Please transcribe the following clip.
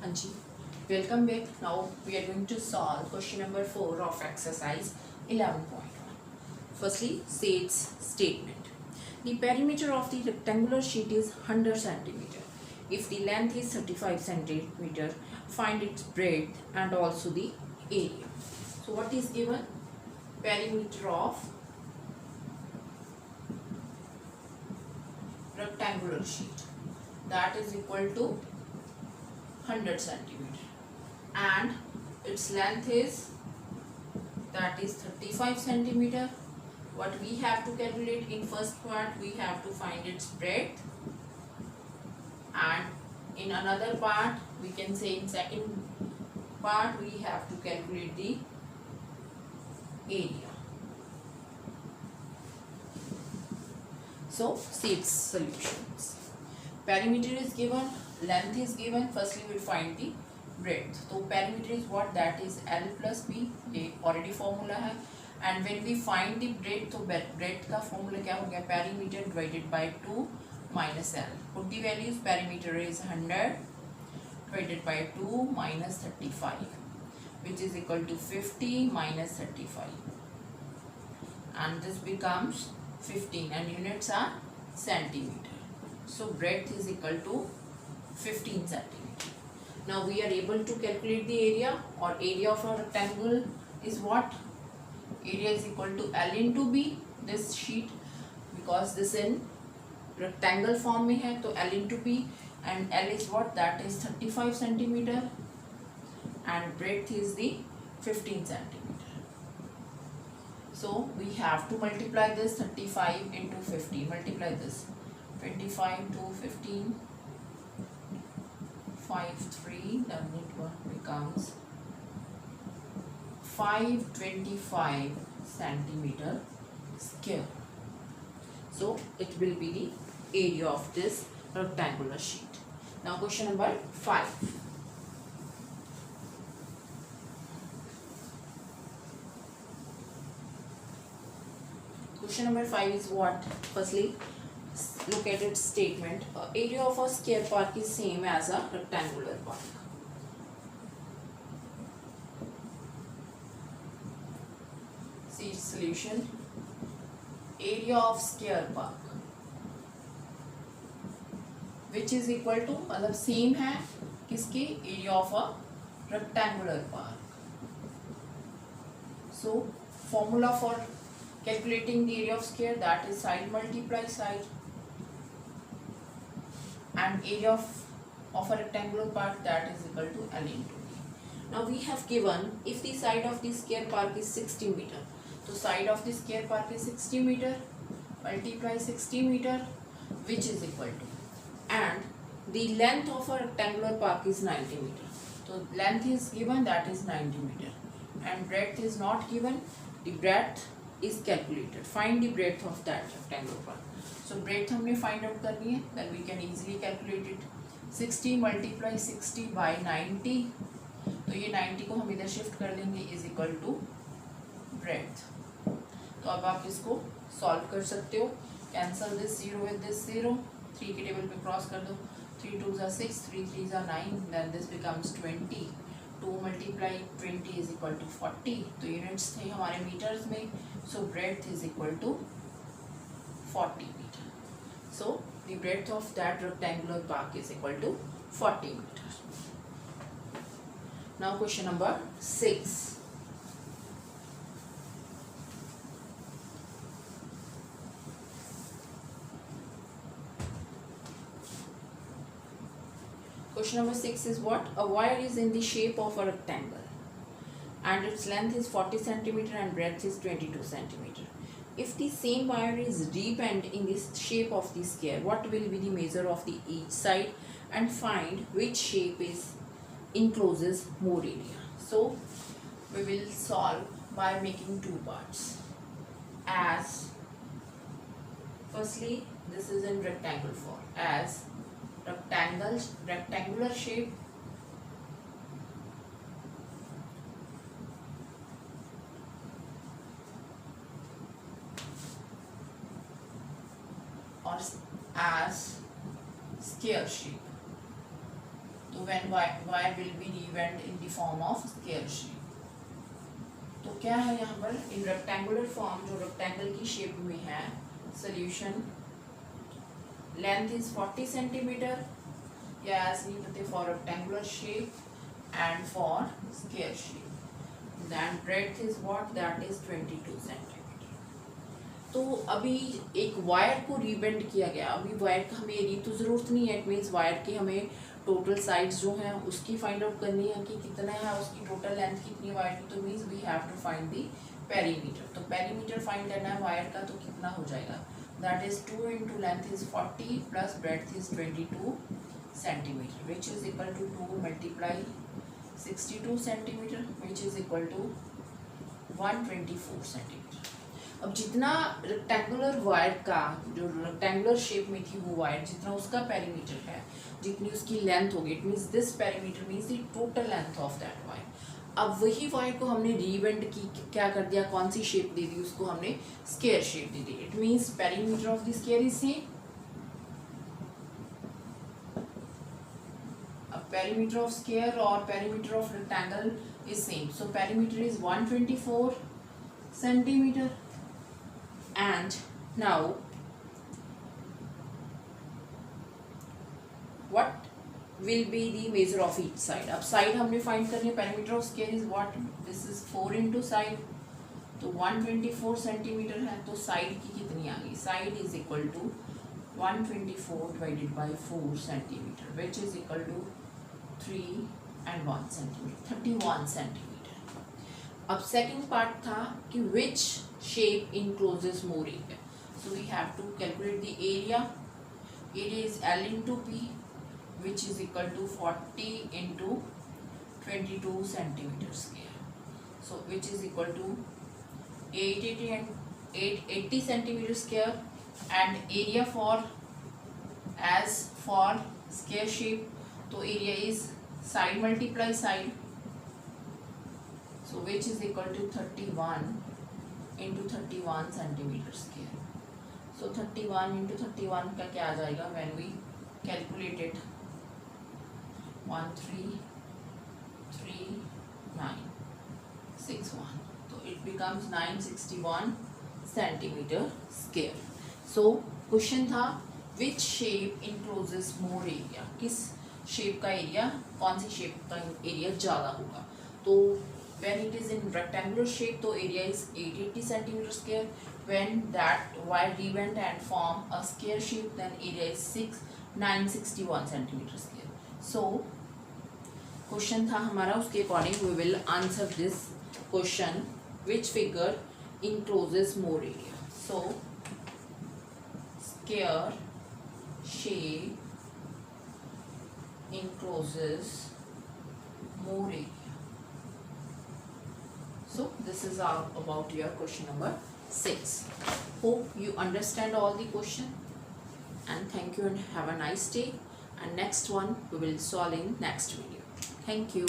Anji. Welcome back. Now we are going to solve question number 4 of exercise 11.1. Firstly, states statement. The perimeter of the rectangular sheet is 100 centimeter. If the length is 35 centimeter, find its breadth and also the area. So what is given? Perimeter of rectangular sheet, that is equal to 100 centimeter, and its length is, that is 35 centimeter. What we have to calculate in first part, we have to find its breadth, and in another part, we can say in second part, we have to calculate the area. So see its solutions. Perimeter is given, length is given. Firstly we find the breadth. So perimeter is what? That is L plus B. ये already formula है. And when we find the breadth, तो breadth का formula क्या हो गया? Perimeter divided by 2 minus L. Put the values. Perimeter is 100 divided by 2 minus 35, which is equal to 50 minus 35. And this becomes 15, and units are centimeter. So breadth is equal to 15 centimeter. Now we are able to calculate the area, or area of a rectangle is what? Area is equal to L into B, this sheet, because this in rectangle form में है, तो L into B, and L is what? That is 35 centimeter, and breadth is the 15 centimeter. So we have to multiply this 35 into 50. Multiply this 25 to 15, 5, 3, then it becomes 525 centimeter square. So it will be the area of this rectangular sheet. Now question number 5. Question number 5 is what? Firstly, look at its statement. Area of a square park is same as a rectangular park. See its solution. Area of square park, which is equal to, मतलब same है किसके? Area of a rectangular park. So formula for calculating the area of square, that is side multiply side, and area of a rectangular part, that is equal to L into B. Now we have given, if the side of the square park is 60 meter, so side of the square park is 60 meter, multiply 60 meter, which is equal to, and the length of a rectangular park is 90 meter. So length is given, that is 90 meter, and breadth is not given. The breadth is calculated. Find the breadth of that rectangular park. So breadth हमने find out करनी है, then we can easily calculate it. 60 multiply 60 by 90, तो ये 90 को हम इधर shift कर देंगे, is equal to breadth. तो अब आप इसको सॉल्व कर सकते हो. कैंसल दिस 0 with this 0, 3 के टेबल पे क्रॉस कर दो. 3 2s are 6, 3 3s are 9, then this becomes 20. 2 multiply 20 is equal to 40. तो यूनिट्स थे हमारे मीटर्स में. So breadth is equal to 40 meter. So the breadth of that rectangular park is equal to 40 meter. Now question number 6. Question number 6 is what? A wire is in the shape of a rectangle, and its length is 40 centimeter and breadth is 22 centimeter. If the same wire is rebent in the shape of the square, what will be the measure of the each side, and find which shape is encloses more area. So we will solve by making two parts. As firstly, this is in rectangle form. As rectangular shape, or as square shape. तो when y will be revent in the form of square shape. तो क्या है यहाँ पर इन rectangular form जो rectangle की shape में है सोल्यूशन लेंथ इज 40 सेंटीमीटर या ऐसे नहीं पता for rectangular shape and for square shape then breadth is what that is 22 centimetre. तो अभी एक वायर को रीबेंड किया गया. अभी वायर का हमें एरिया तो ज़रूरत नहीं है. इट मीन्स वायर की हमें टोटल साइड्स जो हैं उसकी फाइंड आउट करनी है कि कितना है उसकी टोटल लेंथ कितनी वायर की. तो means we have to find the perimeter. तो पेरीमीटर फाइंड करना है वायर का. तो कितना हो जाएगा that is 2 into length is 40 plus breadth is 22 centimetre which is equal to 2 multiply 62 centimetre which is equal to 124 centimetre. अब जितना रेक्टेंगुलर वायर का जो रेक्टेंगुलर शेप में थी वो वायर जितना उसका पेरीमीटर है जितनी उसकी लेंथ होगी it means this perimeter means the total length of that wire. अब वही वायर को हमने रीबेंड की क्या कर दिया कौन सी शेप दे दी उसको हमने square shape they the. It means perimeter of the square is same. अब पेरीमीटर ऑफ स्क्वायर और perimeter of rectangle is same. So perimeter is 124 centimetre. And now what will be the measure of each side. अब side हमने find करनी है. Perimeter of square is what this is 4 into side तो 124 centimetre है. तो side की कितनी आ गई side is equal to 124 divided by 4 centimetre which is equal to 3 and 1 centimetre 31 centimetre. अब सेकेंड पार्ट था कि which shape encloses more area. So we have to calculate the area. Area is L into P which is equal to 40 into 22 centimeter square. So which is equal to 880 and 880 centimeter square. And area for as for square shape तो area is side multiply side. So which is equal to 31 into 31 centimetre square. So 31 into 31 का क्या आ जाएगा when we calculate it 133961 तो it becomes 961 centimetre square. So question था which shape encloses more area. किस shape का area कौन सी shape का area ज़्यादा होगा. तो when it is in rectangular shape तो area is 880 centimeter square. When that wire rebend and form a square shape then area is 961 centimeter square. So question था हमारा उसके according we will answer this question which figure encloses more area. So square shape encloses more area. So this is about your question number 6. Hope you understand all the question and thank you and have a nice day. And next one we will solve in next video. Thank you.